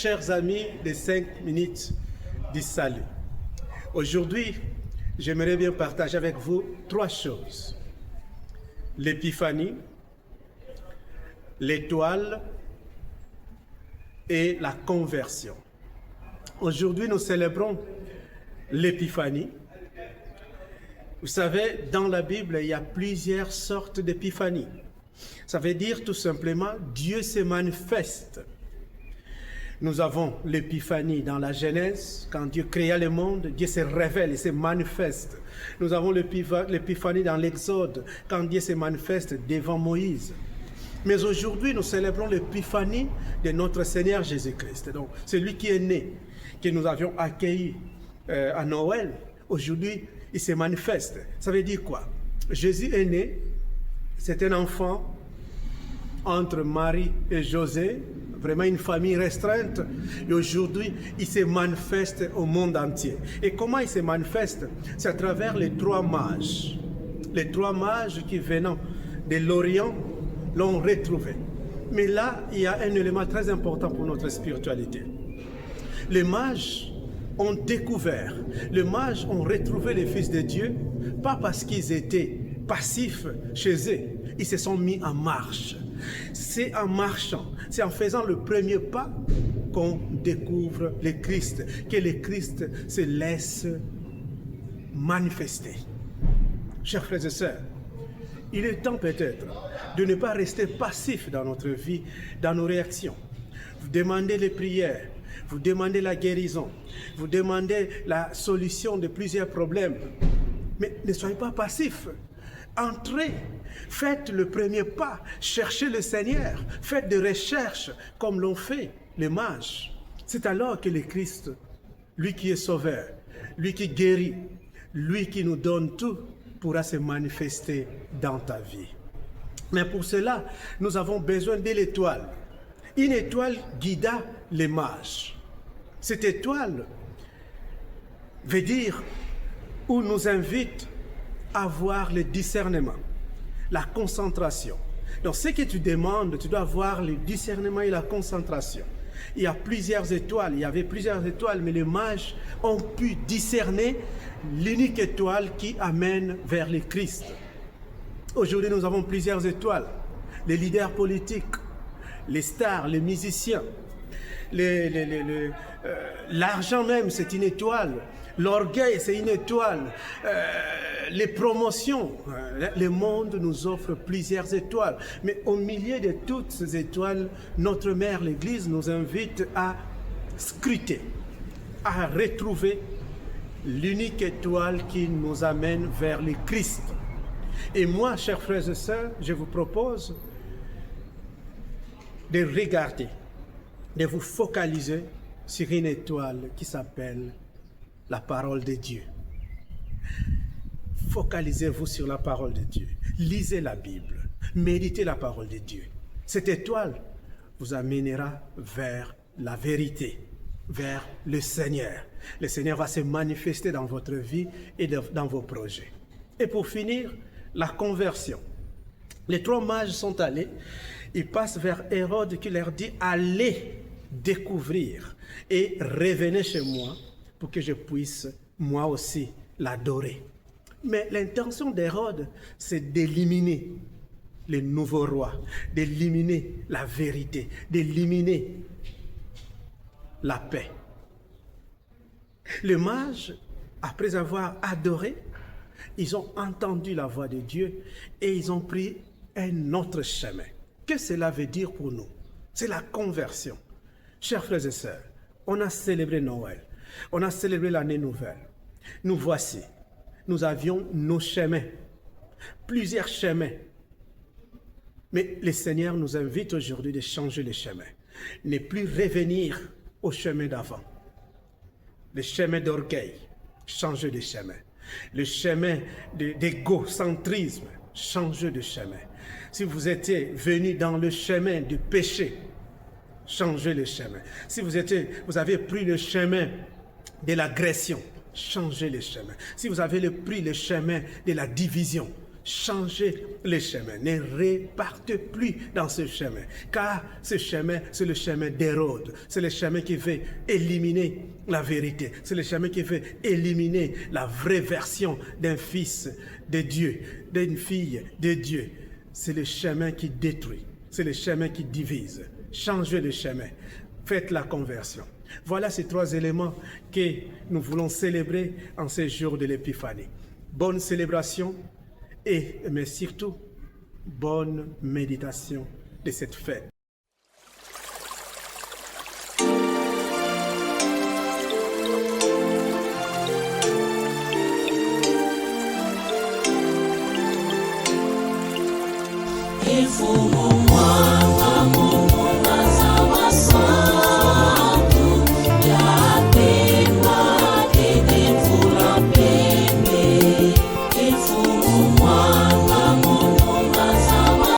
chers amis des 5 minutes du salut. Aujourd'hui, j'aimerais bien partager avec vous 3 choses. L'épiphanie, l'étoile et la conversion. Aujourd'hui, nous célébrons l'épiphanie. Vous savez, dans la Bible, il y a plusieurs sortes d'épiphanie. Ça veut dire tout simplement, Dieu se manifeste. Nous avons l'épiphanie dans la Genèse, quand Dieu créa le monde, Dieu se révèle et se manifeste. Nous avons l'épiphanie dans l'Exode, quand Dieu se manifeste devant Moïse. Mais aujourd'hui, nous célébrons l'épiphanie de notre Seigneur Jésus-Christ. Donc, celui qui est né, que nous avions accueilli à Noël, aujourd'hui, il se manifeste. Ça veut dire quoi? Jésus est né, c'est un enfant entre Marie et José, vraiment une famille restreinte, et aujourd'hui, il se manifeste au monde entier. Et comment il se manifeste? C'est à travers les 3 mages. Les 3 mages qui venant de l'Orient l'ont retrouvé. Mais là, il y a un élément très important pour notre spiritualité. Les mages ont découvert, les mages ont retrouvé les fils de Dieu, pas parce qu'ils étaient passifs chez eux, ils se sont mis en marche. C'est en marchant, c'est en faisant le premier pas qu'on découvre le Christ, que le Christ se laisse manifester. Chers frères et sœurs, il est temps peut-être de ne pas rester passif dans notre vie, dans nos réactions. Vous demandez les prières, vous demandez la guérison, vous demandez la solution de plusieurs problèmes. Mais ne soyez pas passifs. Entrez, faites le premier pas, cherchez le Seigneur, faites des recherches comme l'ont fait les mages. C'est alors que le Christ, lui qui est sauveur, lui qui guérit, lui qui nous donne tout, pourra se manifester dans ta vie. Mais pour cela, nous avons besoin de l'étoile. Une étoile guida les mages. Cette étoile veut dire ou nous invite à avoir le discernement, la concentration. Donc ce que tu demandes, tu dois avoir le discernement et la concentration. Il y a plusieurs étoiles, il y avait plusieurs étoiles, mais les mages ont pu discerner l'unique étoile qui amène vers le Christ. Aujourd'hui, nous avons plusieurs étoiles. Les leaders politiques, les stars, les musiciens, l'argent même, c'est une étoile. L'orgueil, c'est une étoile. Les promotions, le monde nous offre plusieurs étoiles. Mais au milieu de toutes ces étoiles, notre mère, l'Église, nous invite à scruter, à retrouver l'unique étoile qui nous amène vers le Christ. Et moi, chers frères et sœurs, je vous propose de regarder, de vous focaliser sur une étoile qui s'appelle la parole de Dieu. Focalisez-vous sur la parole de Dieu. Lisez la Bible. Méditez la parole de Dieu. Cette étoile vous amènera vers la vérité, vers le Seigneur. Le Seigneur va se manifester dans votre vie et dans vos projets. Et pour finir, la conversion. Les 3 mages sont allés. Ils passent vers Hérode qui leur dit « Allez découvrir et revenez chez moi pour que je puisse moi aussi l'adorer. » Mais l'intention d'Hérode, c'est d'éliminer le nouveau roi, d'éliminer la vérité, d'éliminer la paix. Les mages, après avoir adoré, ils ont entendu la voix de Dieu et ils ont pris un autre chemin. Qu'est-ce que cela veut dire pour nous? C'est la conversion. Chers frères et sœurs, on a célébré Noël, on a célébré l'année nouvelle. Nous voici, nous avions nos chemins, plusieurs chemins. Mais le Seigneur nous invite aujourd'hui de changer les chemins, ne plus revenir au chemin d'avant. Le chemin d'orgueil, changer de chemin. Le chemin d'égocentrisme, changer de chemin. Si vous étiez venu dans le chemin du péché, changez le chemin. Si vous avez pris le chemin de l'agression, changez le chemin. Si vous avez pris le chemin de la division, changez les chemins, ne repartez plus dans ce chemin, car ce chemin, c'est le chemin d'Hérode, c'est le chemin qui veut éliminer la vérité, c'est le chemin qui veut éliminer la vraie version d'un fils de Dieu, d'une fille de Dieu. C'est le chemin qui détruit, c'est le chemin qui divise. Changez le chemin, faites la conversion. Voilà ces 3 éléments que nous voulons célébrer en ces jours de l'Épiphanie. Bonne célébration, mais surtout, bonne méditation de cette fête. Il faut